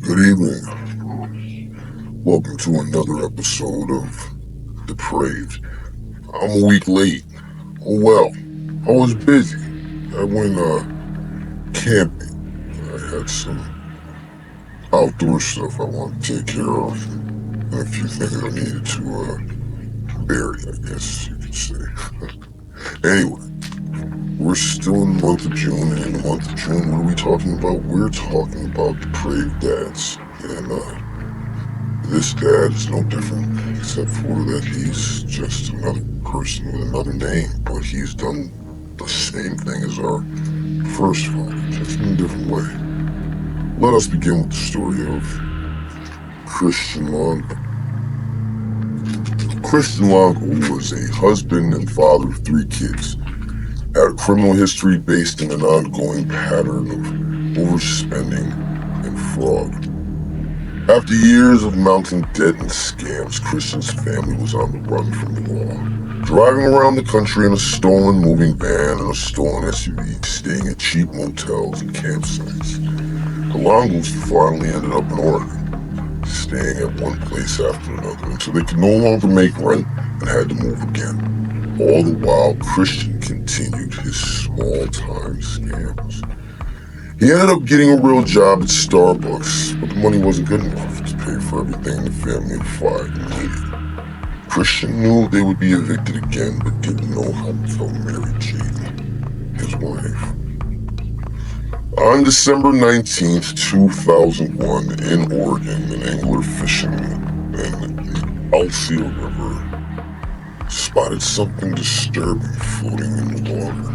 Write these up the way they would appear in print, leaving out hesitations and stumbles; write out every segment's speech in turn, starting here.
Good evening. Welcome to another episode of DEprAveD. I'm a week late. Oh well. I was busy. I went camping. I had some outdoor stuff I wanted to take care of, and a few things I needed to bury, I guess you could say. Anyway, we're still in the month of June, and in the month of June, what are we talking about? We're talking about depraved dads. And this dad is no different, except for that he's just another person with another name, but he's done the same thing as our first father, just in a different way. Let us begin with the story of Christian Longo. Christian Longo was a husband and father of 3 kids, had a criminal history based in an ongoing pattern of overspending and fraud. After years of mounting debt and scams, Christian's family was on the run from the law, driving around the country in a stolen moving van and a stolen SUV, staying at cheap motels and campsites. The Longos finally ended up in Oregon, staying at one place after another until they could no longer make rent and had to move again. All the while, Christian continued his small-time scams. He ended up getting a real job at Starbucks, but the money wasn't good enough to pay for everything the family of 5 needed. Christian knew they would be evicted again, but didn't know how to tell Mary Jane, his wife. On December 19th, 2001, in Oregon, an angler fishing in the Alsea River spotted something disturbing floating in the water.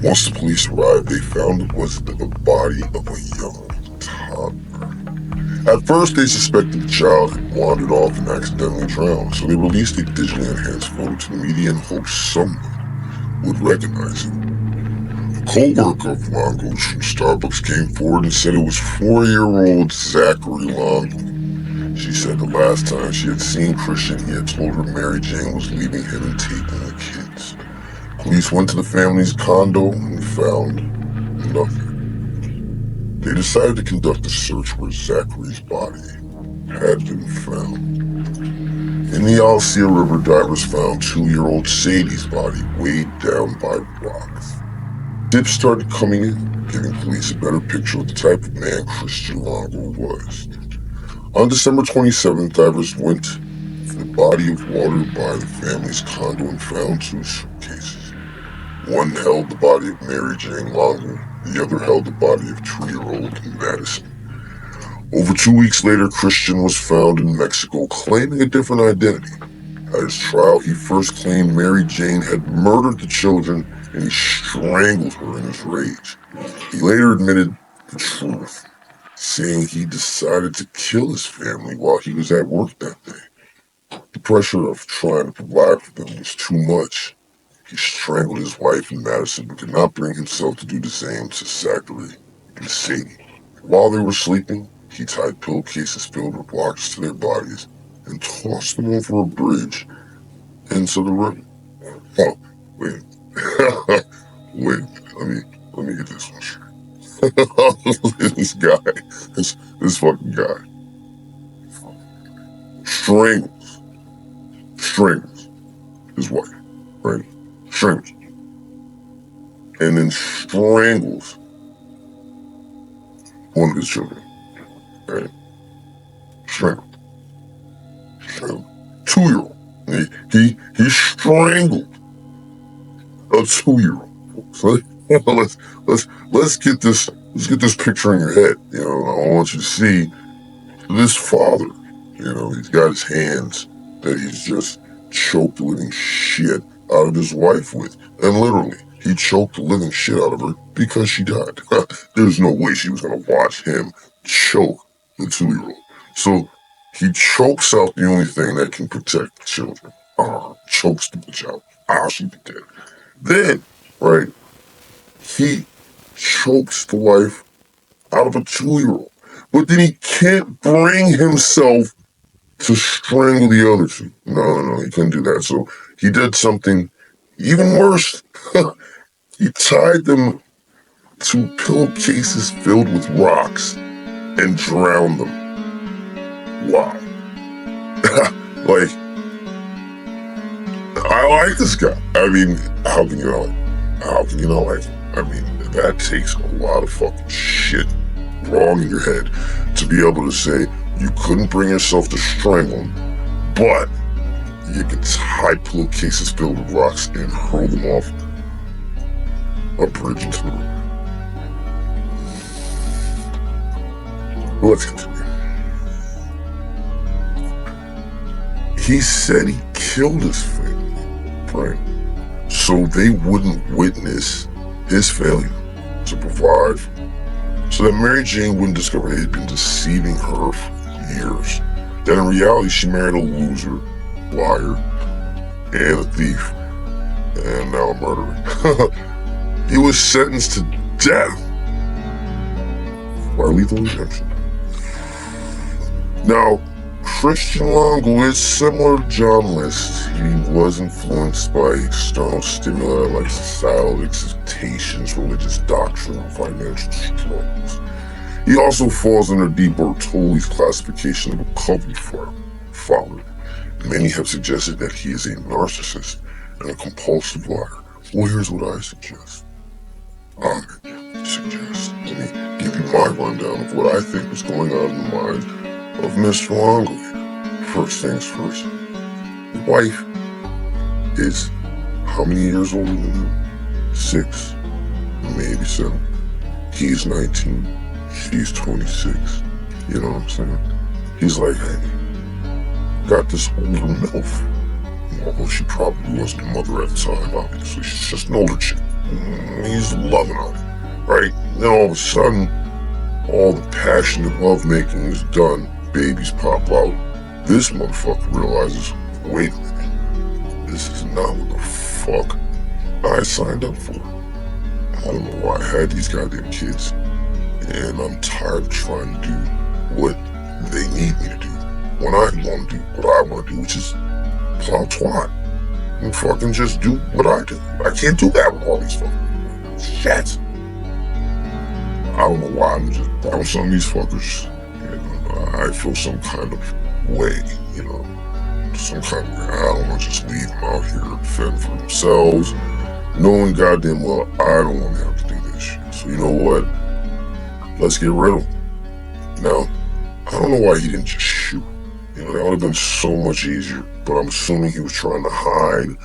Once the police arrived, they found it was the body of a young toddler. At first, they suspected the child had wandered off and accidentally drowned, so they released a digitally enhanced photo to the media in hopes someone would recognize it. A co-worker of Longo's from Starbucks came forward and said it was 4-year-old Zachary Longo. She said the last time she had seen Christian, he had told her Mary Jane was leaving him and taking the kids. Police went to the family's condo and found nothing. They decided to conduct a search where Zachary's body had been found. In the Alsea River, divers found 2-year-old Sadie's body weighed down by rocks. Tips started coming in, giving police a better picture of the type of man Christian Longo was. On December 27th, divers went to the body of water by the family's condo and found 2 suitcases. One held the body of Mary Jane Longo, the other held the body of 2-year-old Madison. Over 2 weeks later, Christian was found in Mexico claiming a different identity. At his trial, he first claimed Mary Jane had murdered the children and he strangled her in his rage. He later admitted the truth, saying he decided to kill his family while he was at work that day. The pressure of trying to provide for them was too much. He strangled his wife and Madison but could not bring himself to do the same to Zachary and Sadie. While they were sleeping, he tied pillowcases filled with rocks to their bodies and tossed them over a bridge into the river. Oh, wait. Wait, let me get this one straight. This guy, this fucking guy, strangles, strangles his wife, right? Strangles, and then strangles one of his children, right? Strangled, strangled, 2-year-old. He strangled a 2-year-old. So let's get this picture in your head. You know, I want you to see this father. You know, he's got his hands that he's just choked the living shit out of his wife with, and literally, he choked the living shit out of her because she died. There's no way she was gonna watch him choke the 2-year-old. So he chokes out the only thing that can protect the children. Chokes the bitch out. She'd be dead. Then, right, he chokes the wife out of a 2-year-old. But then he can't bring himself to strangle the other 2. No, he couldn't do that. So he did something even worse. He tied them to pillowcases filled with rocks and drown them. Wow. Like, I like this guy. I mean, how can you not like him? How can you not like him? I mean, that takes a lot of fucking shit wrong in your head to be able to say you couldn't bring yourself to strangle him, but you could tie pillowcases filled with rocks and hurl them off a bridge into the river. Let's continue. He said he killed his family, right? So they wouldn't witness his failure to provide for them. So that Mary Jane wouldn't discover he had been deceiving her for years. That in reality she married a loser, liar, and a thief, and now a murderer. He was sentenced to death by lethal injection. Now, Christian Longo is similar to John List. He was influenced by external stimuli like societal expectations, religious doctrine, and financial struggles. He also falls under DEprAveD's classification of a cult follower. Many have suggested that he is a narcissist and a compulsive liar. Well, here's what I suggest. Let me give you my rundown of what I think was going on in the mind of Mr. Longo here. First things first. His wife is how many years older than him? 6, maybe 7. He's 19. She's 26. You know what I'm saying? He's like, hey, got this older MILF. Although she probably wasn't a mother at the time, obviously. She's just an older chick. He's loving her, right? Then all of a sudden, all the passionate lovemaking is done. Babies pop out. This motherfucker realizes, wait a minute. This is not what the fuck I signed up for. I don't know why I had these goddamn kids. And I'm tired of trying to do what they need me to do. When I want to do what I want to do, which is plow twat. And fucking just do what I do. I can't do that with all these fucking shit. I don't know why I'm just bouncing on these fuckers. And I feel some kind of way, you know. Some kind of way. I don't want to just leave them out here fending for themselves. Knowing goddamn well I don't want to have to do this shit. So you know what? Let's get rid of him. Now, I don't know why he didn't just shoot. You know, that would have been so much easier. But I'm assuming he was trying to hide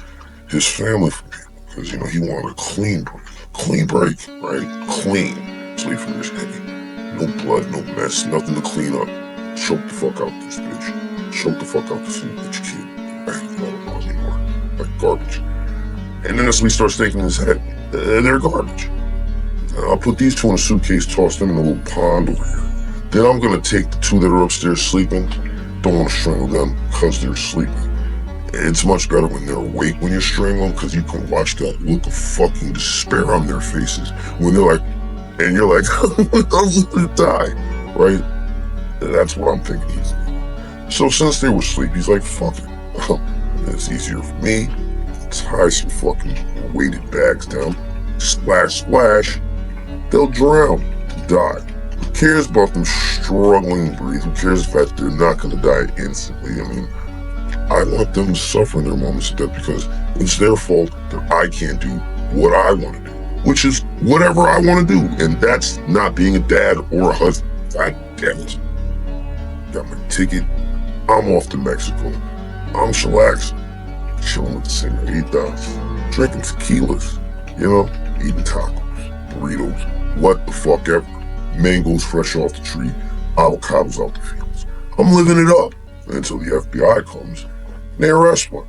his family from people. Because, you know, he wanted a clean break, right? Clean. So he figures, hey, no blood, no mess, nothing to clean up. Choke the fuck out this bitch. Choke the fuck out this bitch kid. Right? I don't know anymore. Like garbage. And then that's when he starts thinking in his head, they're garbage. I'll put these 2 in a suitcase, toss them in a little pond over here. Then I'm gonna take the 2 that are upstairs sleeping. Don't want to strangle them because they're sleeping. It's much better when they're awake when you strangle them, because you can watch that look of fucking despair on their faces when they're like, and you're like, I'm gonna die, right? That's what I'm thinking he's doing. So since they were asleep, he's like, fuck it. It's easier for me. Tie some fucking weighted bags down. Splash, splash. They'll drown, die. Who cares about them struggling to breathe? Who cares the fact that they're not going to die instantly? I mean, I want them to suffer in their moments of death because it's their fault that I can't do what I want to do, which is whatever I want to do. And that's not being a dad or a husband. God damn it. Got my ticket. I'm off to Mexico. I'm chillaxing. Chilling with the singer, drinking tequilas, you know, eating tacos, burritos, what the fuck ever. Mangoes fresh off the tree, avocados out the fields. I'm living it up until the FBI comes and they arrest one.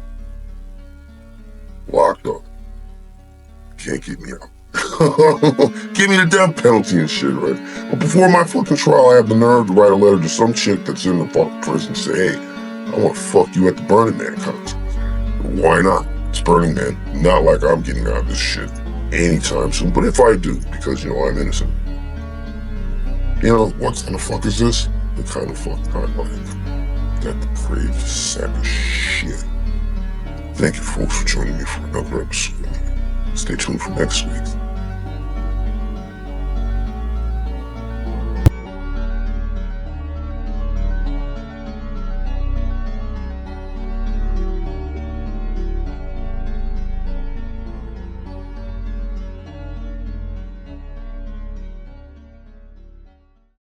Locked up. Can't get me out. Give me the death penalty and shit, right? But before my fucking trial, I have the nerve to write a letter to some chick that's in the fucking prison and say, hey, I want to fuck you at the Burning Man concert. Why not? It's Burning Man. Not like I'm getting out of this shit anytime soon. But if I do, because, you know, I'm innocent. You know, what kind of fuck is this? The kind of fuck I like. That depraved sack of shit. Thank you, folks, for joining me for another episode. Stay tuned for next week.